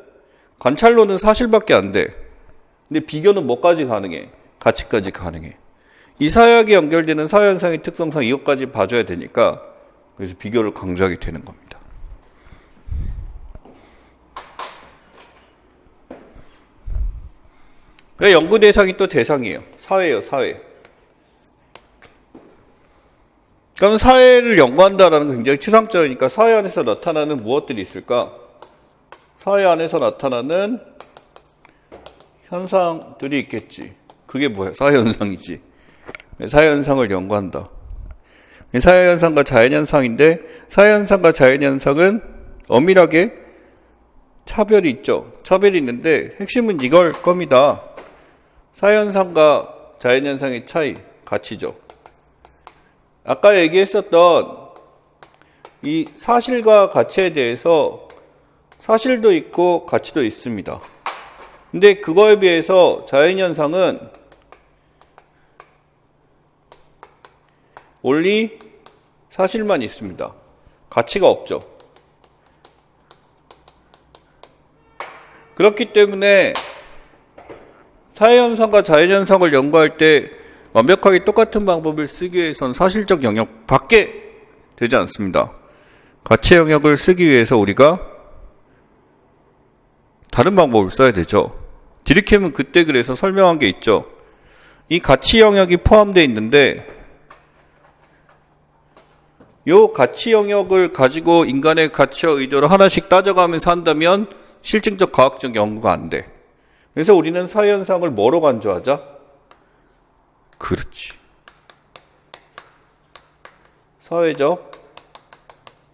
관찰로는 사실밖에 안 돼. 근데 비교는 뭐까지 가능해? 가치까지 가능해. 이 사회학에 연결되는 사회현상의 특성상 이것까지 봐줘야 되니까 그래서 비교를 강조하게 되는 겁니다. 연구 대상이 또 대상이에요. 사회예요, 사회. 그럼 사회를 연구한다라는 건 굉장히 추상적이니까 사회 안에서 나타나는 무엇들이 있을까? 사회 안에서 나타나는 현상들이 있겠지. 그게 뭐야? 사회현상이지. 사회현상을 연구한다. 사회현상과 자연현상인데 사회현상과 자연현상은 엄밀하게 차별이 있죠. 차별이 있는데 핵심은 이걸 겁니다. 사회현상과 자연현상의 차이, 가치죠. 아까 얘기했었던 이 사실과 가치에 대해서 사실도 있고 가치도 있습니다. 근데 그거에 비해서 자연현상은 only 사실만 있습니다. 가치가 없죠. 그렇기 때문에 사회현상과 자연현상을 연구할 때 완벽하게 똑같은 방법을 쓰기 위해서는 사실적 영역밖에 되지 않습니다. 가치 영역을 쓰기 위해서 우리가 다른 방법을 써야 되죠. 디리켐은 그때 그래서 설명한 게 있죠. 이 가치 영역이 포함되어 있는데 이 가치 영역을 가지고 인간의 가치와 의도를 하나씩 따져가면서 한다면 실증적 과학적 연구가 안 돼. 그래서 우리는 사회현상을 뭐로 간주하자? 그렇지. 사회적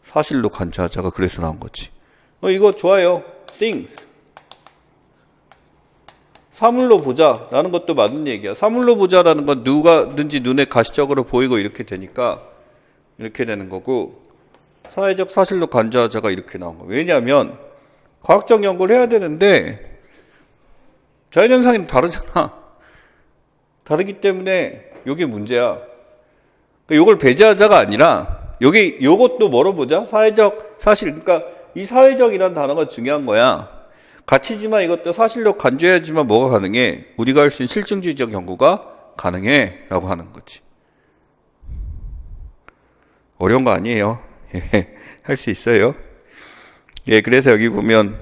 사실로 간주하자가 그래서 나온 거지. 이거 좋아요. things. 사물로 보자라는 것도 맞는 얘기야. 사물로 보자라는 건 누가든지 눈에 가시적으로 보이고 이렇게 되니까 이렇게 되는 거고, 사회적 사실로 간주하자가 이렇게 나온 거야. 왜냐하면 과학적 연구를 해야 되는데 자연현상이 다르잖아. 다르기 때문에 이게 문제야. 이걸 배제하자가 아니라 요것도 뭐로 보자? 사회적 사실. 그러니까 이 사회적이라는 단어가 중요한 거야. 가치지만 이것도 사실로 간주해야지만 뭐가 가능해? 우리가 할 수 있는 실증주의적 연구가 가능해 라고 하는 거지. 어려운 거 아니에요. 할 수 있어요. 예, 그래서 여기 보면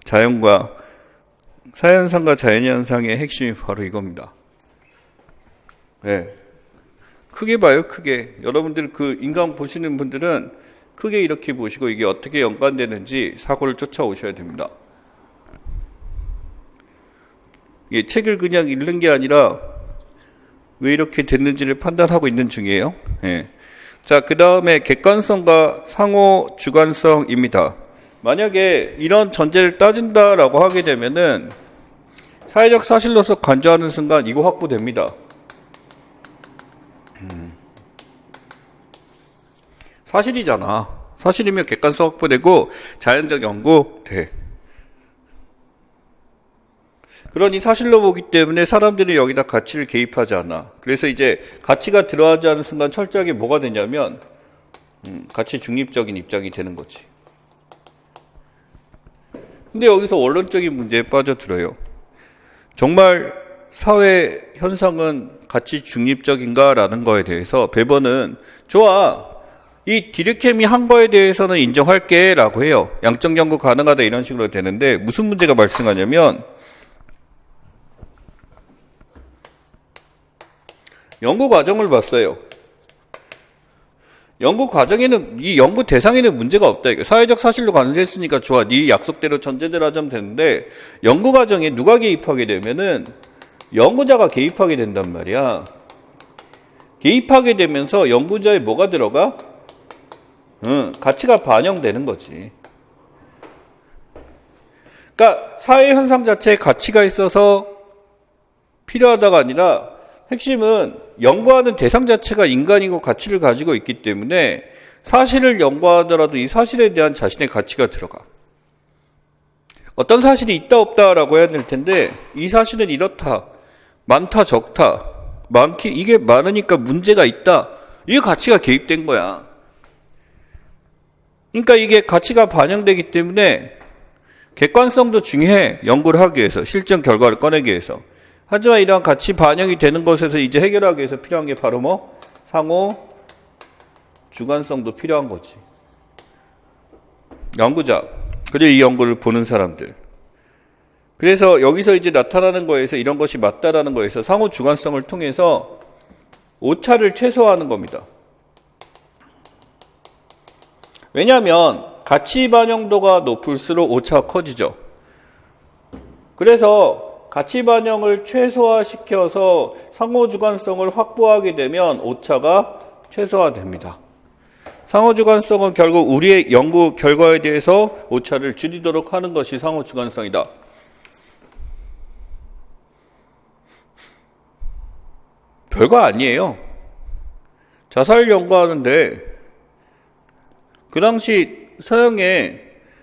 자연과 사회현상과 자연현상의 핵심이 바로 이겁니다. 네. 크게 봐요, 크게. 여러분들 그 인강 보시는 분들은 크게 이렇게 보시고 이게 어떻게 연관되는지 사고를 쫓아오셔야 됩니다. 이게 책을 그냥 읽는 게 아니라 왜 이렇게 됐는지를 판단하고 있는 중이에요. 네. 자, 그 다음에 객관성과 상호 주관성입니다. 만약에 이런 전제를 따진다라고 하게 되면은 사회적 사실로서 간주하는 순간 이거 확보됩니다. 사실이잖아. 사실이면 객관성 확보되고 자연적 연구 돼. 그러니 사실로 보기 때문에 사람들이 여기다 가치를 개입하지 않아. 그래서 이제 가치가 들어가지 않은 순간 철저하게 뭐가 되냐면 가치 중립적인 입장이 되는 거지. 근데 여기서 원론적인 문제에 빠져들어요. 정말 사회 현상은 가치 중립적인가라는 거에 대해서 베버는 좋아. 이 디르켐이 한 거에 대해서는 인정할게 라고 해요. 양적 연구 가능하다 이런 식으로 되는데 무슨 문제가 발생하냐면 연구 과정을 봤어요. 연구 과정에는 이 연구 대상에는 문제가 없다. 사회적 사실로 간주했으니까 좋아. 네 약속대로 전제대로 하자면 되는데 연구 과정에 누가 개입하게 되면은 연구자가 개입하게 된단 말이야. 개입하게 되면서 연구자에 뭐가 들어가? 가치가 반영되는 거지. 그러니까 사회 현상 자체에 가치가 있어서 필요하다가 아니라 핵심은 연구하는 대상 자체가 인간이고 가치를 가지고 있기 때문에 사실을 연구하더라도 이 사실에 대한 자신의 가치가 들어가. 어떤 사실이 있다 없다라고 해야 될 텐데 이 사실은 이렇다. 많다 적다. 이게 많으니까 문제가 있다. 이게 가치가 개입된 거야. 그러니까 이게 가치가 반영되기 때문에 객관성도 중요해. 연구를 하기 위해서. 실증 결과를 꺼내기 위해서. 하지만 이러한 가치 반영이 되는 것에서 이제 해결하기 위해서 필요한 게 바로 뭐? 상호 주관성도 필요한 거지. 연구자, 그리고 이 연구를 보는 사람들. 그래서 여기서 이제 나타나는 거에서 이런 것이 맞다라는 거에서 상호 주관성을 통해서 오차를 최소화하는 겁니다. 왜냐하면 가치 반영도가 높을수록 오차가 커지죠. 그래서 가치 반영을 최소화시켜서 상호주관성을 확보하게 되면 오차가 최소화됩니다. 상호주관성은 결국 우리의 연구 결과에 대해서 오차를 줄이도록 하는 것이 상호주관성이다. 별거 아니에요. 자살 연구하는데 그 당시 서양의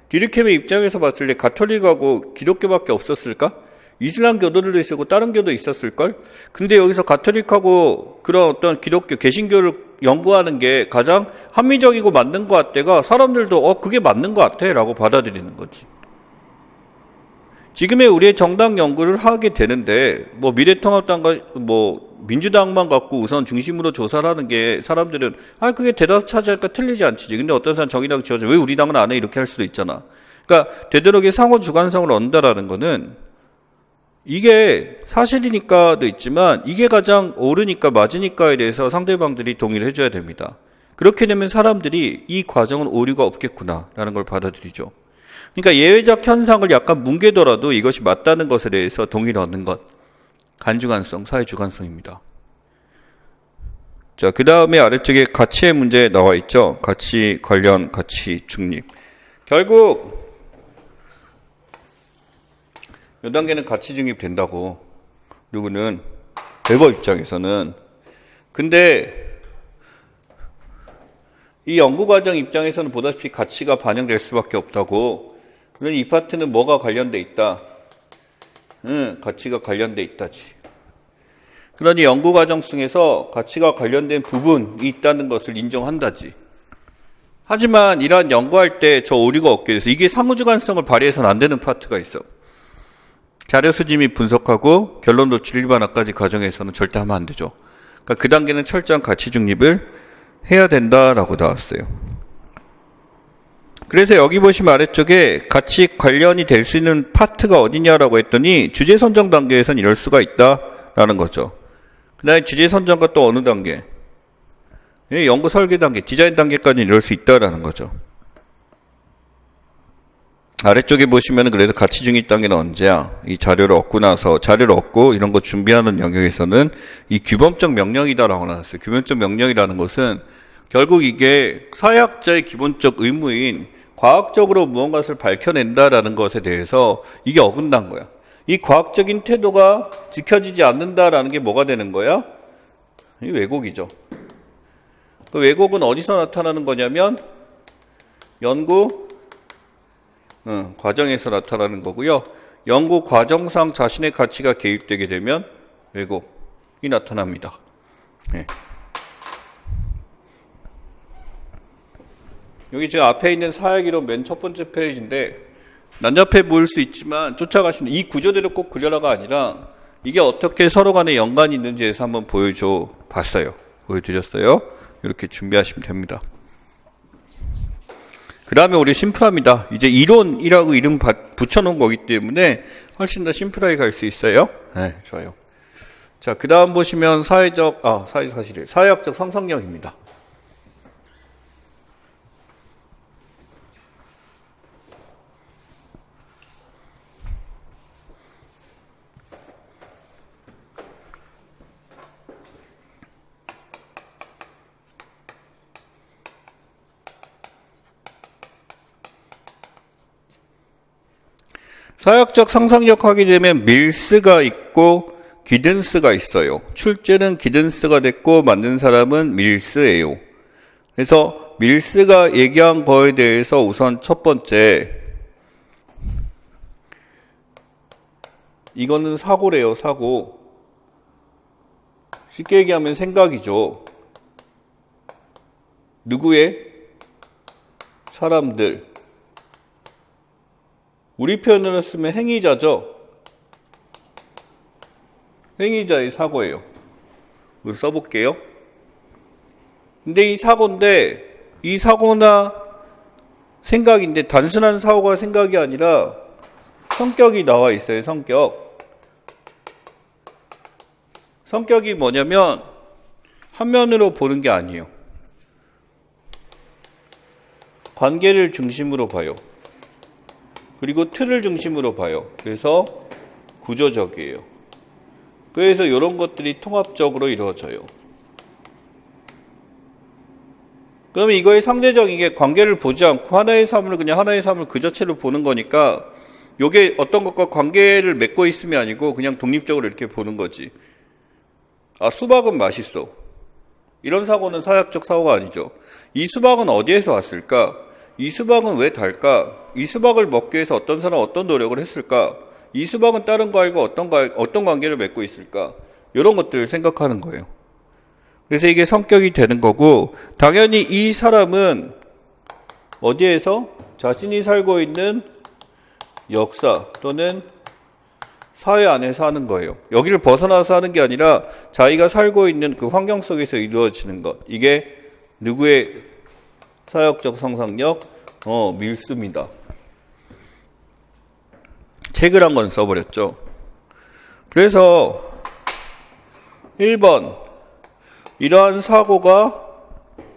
디르켐의 입장에서 봤을 때 가톨릭하고 기독교밖에 없었을까? 이슬람 교도들도 있었고 다른 교도 있었을걸? 근데 여기서 가톨릭하고 그런 어떤 기독교, 개신교를 연구하는 게 가장 합리적이고 맞는 것 같대가 사람들도 그게 맞는 것 같아 라고 받아들이는 거지. 지금의 우리의 정당 연구를 하게 되는데 미래통합당과 민주당만 갖고 우선 중심으로 조사를 하는 게 사람들은 그게 대다수 차지할까 틀리지 않지. 근데 어떤 사람 정의당 지어줘 왜 우리 당은 안 해 이렇게 할 수도 있잖아. 그러니까 되도록이 상호 주관성을 얻는다라는 거는 이게 사실이니까도 있지만 이게 가장 옳으니까 맞으니까에 대해서 상대방들이 동의를 해줘야 됩니다. 그렇게 되면 사람들이 이 과정은 오류가 없겠구나라는 걸 받아들이죠. 그러니까 예외적 현상을 약간 뭉개더라도 이것이 맞다는 것에 대해서 동의를 얻는 것. 간주관성, 사회주관성입니다. 자, 그 다음에 아래쪽에 가치의 문제 나와 있죠. 가치 관련, 가치 중립. 결국 요 단계는 가치 중립 된다고. 누구는 웨버 입장에서는. 근데 이 연구과정 입장에서는 보다시피 가치가 반영될 수밖에 없다고. 그러니 이 파트는 뭐가 관련돼 있다? 가치가 관련돼 있다지. 그러니 연구과정 중에서 가치가 관련된 부분이 있다는 것을 인정한다지. 하지만 이러한 연구할 때 저 오류가 없게 돼서 이게 상호주관성을 발휘해서는 안 되는 파트가 있어. 자료 수집 및 분석하고 결론 도출 일반화까지 과정에서는 절대 하면 안 되죠. 그러니까 그 단계는 철저한 가치 중립을 해야 된다라고 나왔어요. 그래서 여기 보시면 아래쪽에 가치 관련이 될 수 있는 파트가 어디냐라고 했더니 주제 선정 단계에선 이럴 수가 있다라는 거죠. 그 다음에 주제 선정과 또 어느 단계? 연구 설계 단계, 디자인 단계까지 이럴 수 있다라는 거죠. 아래쪽에 보시면은 그래서 가치 중립 단계는 언제야? 이 자료를 얻고 나서, 자료를 얻고 이런 거 준비하는 영역에서는 이 규범적 명령이다라고 나왔어요. 규범적 명령이라는 것은 결국 이게 사회학자의 기본적 의무인 과학적으로 무언가를 밝혀낸다라는 것에 대해서 이게 어긋난 거야. 이 과학적인 태도가 지켜지지 않는다라는 게 뭐가 되는 거야? 이 왜곡이죠. 그 왜곡은 어디서 나타나는 거냐면 연구 과정에서 나타나는 거고요. 연구 과정상 자신의 가치가 개입되게 되면 왜곡이 나타납니다. 네. 여기 지금 앞에 있는 사회기록 맨 첫 번째 페이지인데 난잡해 보일 수 있지만 쫓아가시면 이 구조대로 꼭 그려라가 아니라 이게 어떻게 서로 간에 연관이 있는지에서 한번 보여드렸어요. 이렇게 준비하시면 됩니다. 그 다음에 우리 심플합니다. 이제 이론이라고 이름 붙여놓은 거기 때문에 훨씬 더 심플하게 갈 수 있어요. 네, 좋아요. 자, 그 다음 보시면 사회학적 상상력입니다. 사회학적 상상력 하게 되면 밀스가 있고 기든스가 있어요. 출제는 기든스가 됐고 만든 사람은 밀스예요. 그래서 밀스가 얘기한 거에 대해서 우선 첫 번째 이거는 사고래요. 사고. 쉽게 얘기하면 생각이죠. 누구의? 사람들. 우리 표현으로 쓰면 행위자죠. 행위자의 사고예요. 이걸 써볼게요. 근데 이 사고인데 이 사고나 생각인데 단순한 사고가 생각이 아니라 성격이 나와 있어요. 성격이 뭐냐면 한 면으로 보는 게 아니에요. 관계를 중심으로 봐요. 그리고 틀을 중심으로 봐요. 그래서 구조적이에요. 그래서 이런 것들이 통합적으로 이루어져요. 그러면 이거의 상대적인 게 관계를 보지 않고 하나의 사물을 그냥 하나의 사물 그 자체로 보는 거니까 이게 어떤 것과 관계를 맺고 있음이 아니고 그냥 독립적으로 이렇게 보는 거지. 아, 수박은 맛있어. 이런 사고는 사약적 사고가 아니죠. 이 수박은 어디에서 왔을까? 이 수박은 왜 달까? 이 수박을 먹기 위해서 어떤 사람은 어떤 노력을 했을까? 이 수박은 다른 과일과 어떤 관계를 맺고 있을까? 이런 것들을 생각하는 거예요. 그래서 이게 성격이 되는 거고, 당연히 이 사람은 어디에서 자신이 살고 있는 역사 또는 사회 안에서 하는 거예요. 여기를 벗어나서 하는 게 아니라 자기가 살고 있는 그 환경 속에서 이루어지는 것. 이게 누구의 사역적 상상력? 밀수입니다. 책을 한 권 써버렸죠. 그래서 1번 이러한 사고가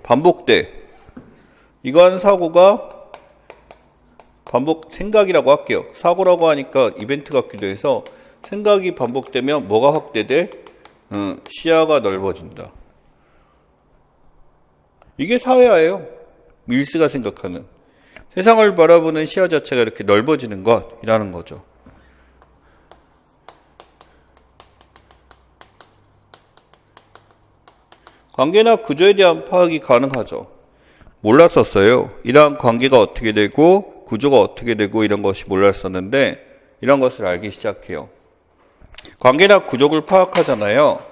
반복돼. 이러한 사고가 생각이라고 할게요. 사고라고 하니까 이벤트 같기도 해서 생각이 반복되면 뭐가 확대돼? 시야가 넓어진다. 이게 사회화예요. 밀스가 생각하는. 세상을 바라보는 시야 자체가 이렇게 넓어지는 것이라는 거죠. 관계나 구조에 대한 파악이 가능하죠. 몰랐었어요. 이러한 관계가 어떻게 되고 구조가 어떻게 되고 이런 것이 몰랐었는데 이런 것을 알기 시작해요. 관계나 구조를 파악하잖아요.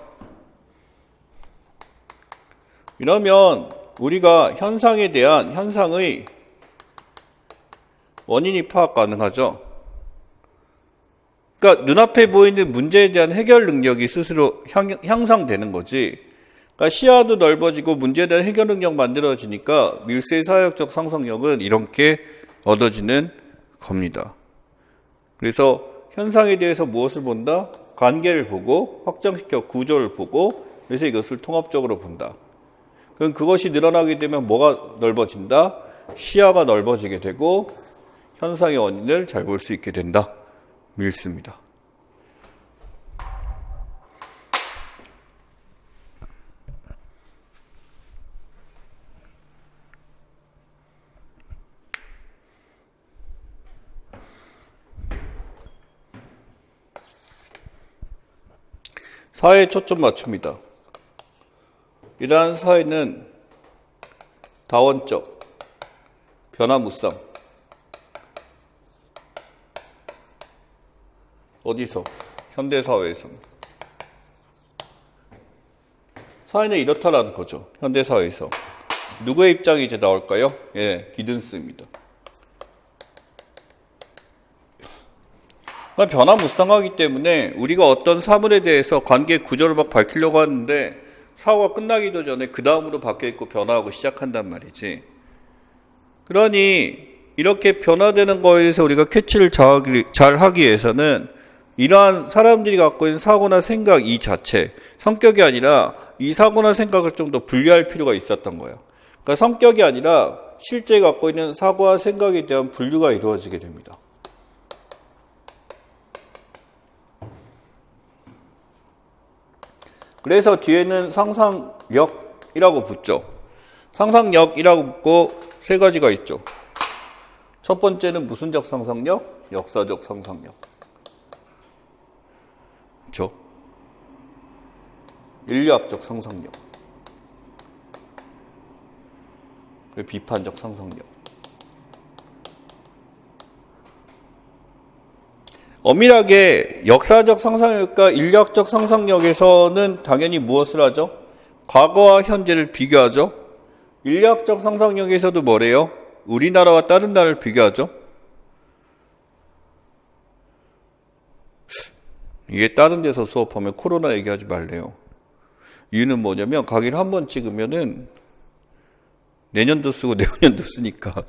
이러면 우리가 현상에 대한 현상의 원인이 파악 가능하죠. 그러니까 눈앞에 보이는 문제에 대한 해결 능력이 스스로 향상되는 거지. 그러니까 시야도 넓어지고 문제에 대한 해결 능력 만들어지니까 밀수의 사역적 상상력은 이렇게 얻어지는 겁니다. 그래서 현상에 대해서 무엇을 본다? 관계를 보고 확장시켜 구조를 보고 그래서 이것을 통합적으로 본다. 그럼 그것이 늘어나게 되면 뭐가 넓어진다? 시야가 넓어지게 되고 현상의 원인을 잘 볼 수 있게 된다. 밀수입니다. 사회에 초점 맞춥니다. 이러한 사회는 다원적, 변화무쌍. 어디서? 현대사회에서. 사회는 이렇다라는 거죠. 현대사회에서. 누구의 입장이 이제 나올까요? 기든스입니다. 변화무쌍하기 때문에 우리가 어떤 사물에 대해서 관계 구조를 막 밝히려고 하는데 사고가 끝나기도 전에 그 다음으로 바뀌어있고 변화하고 시작한단 말이지. 그러니 이렇게 변화되는 거에 대해서 우리가 캐치를 잘 하기 위해서는 이러한 사람들이 갖고 있는 사고나 생각 이 자체, 성격이 아니라 이 사고나 생각을 좀 더 분리할 필요가 있었던 거예요. 그러니까 성격이 아니라 실제 갖고 있는 사고와 생각에 대한 분류가 이루어지게 됩니다. 그래서 뒤에는 상상력이라고 붙죠. 상상력이라고 붙고 세 가지가 있죠. 첫 번째는 무슨적 상상력? 역사적 상상력. 그렇죠? 인류학적 상상력. 그리고 비판적 상상력. 엄밀하게 역사적 상상력과 인류학적 상상력에서는 당연히 무엇을 하죠? 과거와 현재를 비교하죠. 인류학적 상상력에서도 뭐래요? 우리나라와 다른 나라를 비교하죠. 이게 다른 데서 수업하면 코로나 얘기하지 말래요. 이유는 뭐냐면 강의를 한 번 찍으면은 내년도 쓰고 내후년도 쓰니까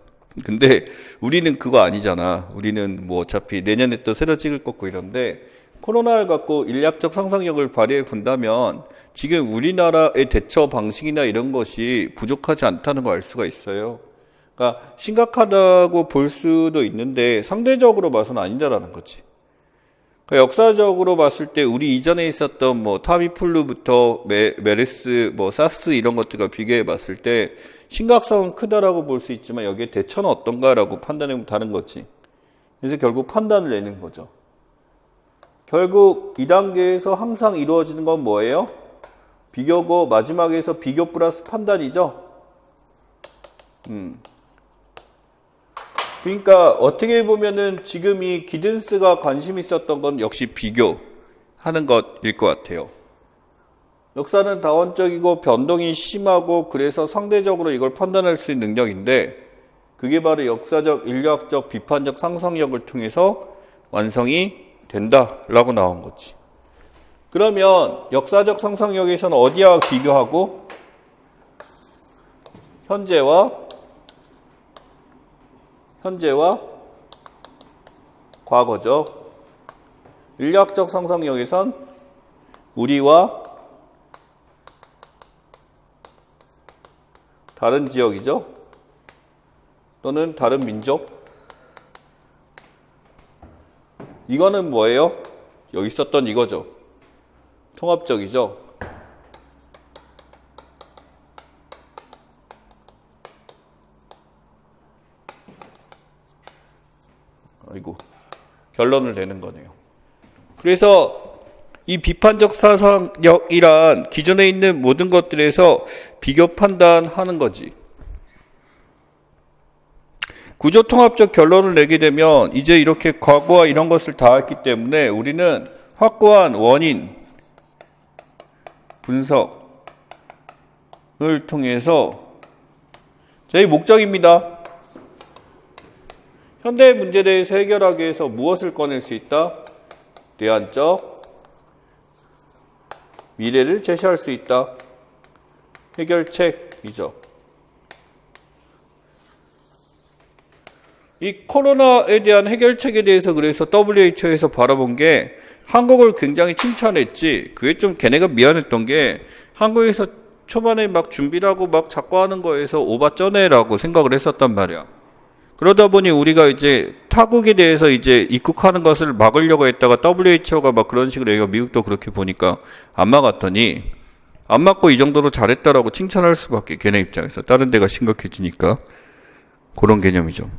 근데 우리는 그거 아니잖아. 우리는 뭐 어차피 내년에 또 새로 찍을 거고 이런데 코로나를 갖고 인략적 상상력을 발휘해 본다면 지금 우리나라의 대처 방식이나 이런 것이 부족하지 않다는 걸 알 수가 있어요. 그러니까 심각하다고 볼 수도 있는데 상대적으로 봐서는 아니다라는 거지. 그러니까 역사적으로 봤을 때 우리 이전에 있었던 뭐 타미플루부터 메르스, 뭐 사스 이런 것들과 비교해 봤을 때 심각성은 크다라고 볼 수 있지만 여기에 대처는 어떤가라고 판단하면 다른 거지. 그래서 결국 판단을 내는 거죠. 결국 2단계에서 항상 이루어지는 건 뭐예요? 비교고 마지막에서 비교 플러스 판단이죠. 그러니까 어떻게 보면은 지금 이 기든스가 관심 있었던 건 역시 비교하는 것일 것 같아요. 역사는 다원적이고 변동이 심하고 그래서 상대적으로 이걸 판단할 수 있는 능력인데 그게 바로 역사적, 인류학적, 비판적 상상력을 통해서 완성이 된다라고 나온 거지. 그러면 역사적 상상력에서는 어디와 비교하고 현재와 과거죠. 인류학적 상상력에선 우리와 다른 지역이죠. 또는 다른 민족. 이거는 뭐예요? 여기 썼던 이거죠. 통합적이죠. 아이고, 결론을 내는 거네요. 그래서 이 비판적 사상력이란 기존에 있는 모든 것들에서 비교 판단하는 거지. 구조통합적 결론을 내게 되면 이제 이렇게 과거와 이런 것을 다 했기 때문에 우리는 확고한 원인 분석을 통해서 저희 목적입니다. 현대의 문제에 대해서 해결하기 위해서 무엇을 꺼낼 수 있다? 대안적 미래를 제시할 수 있다. 해결책이죠. 이 코로나에 대한 해결책에 대해서 그래서 WHO에서 바라본 게 한국을 굉장히 칭찬했지. 그게 좀 걔네가 미안했던 게 한국에서 초반에 막 준비를 하고 막 작고하는 거에서 오바쩌네라고 생각을 했었단 말이야. 그러다 보니 우리가 이제 타국에 대해서 이제 입국하는 것을 막으려고 했다가 WHO가 막 그런 식으로 얘기가 미국도 그렇게 보니까 안 막았더니 안 막고 이 정도로 잘했다라고 칭찬할 수밖에 걔네 입장에서 다른 데가 심각해지니까 그런 개념이죠.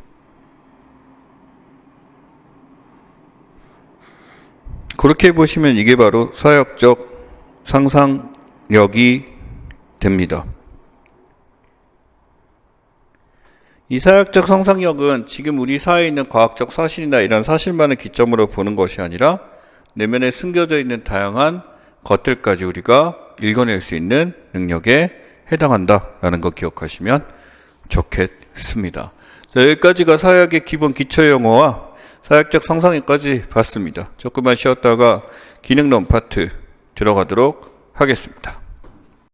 그렇게 보시면 이게 바로 사역적 상상력이 됩니다. 이 사역적 상상력은 지금 우리 사회에 있는 과학적 사실이나 이런 사실만을 기점으로 보는 것이 아니라 내면에 숨겨져 있는 다양한 것들까지 우리가 읽어낼 수 있는 능력에 해당한다라는 거 기억하시면 좋겠습니다. 자, 여기까지가 사역의 기본 기초 용어와 사역적 상상력까지 봤습니다. 조금만 쉬었다가 기능론 파트 들어가도록 하겠습니다.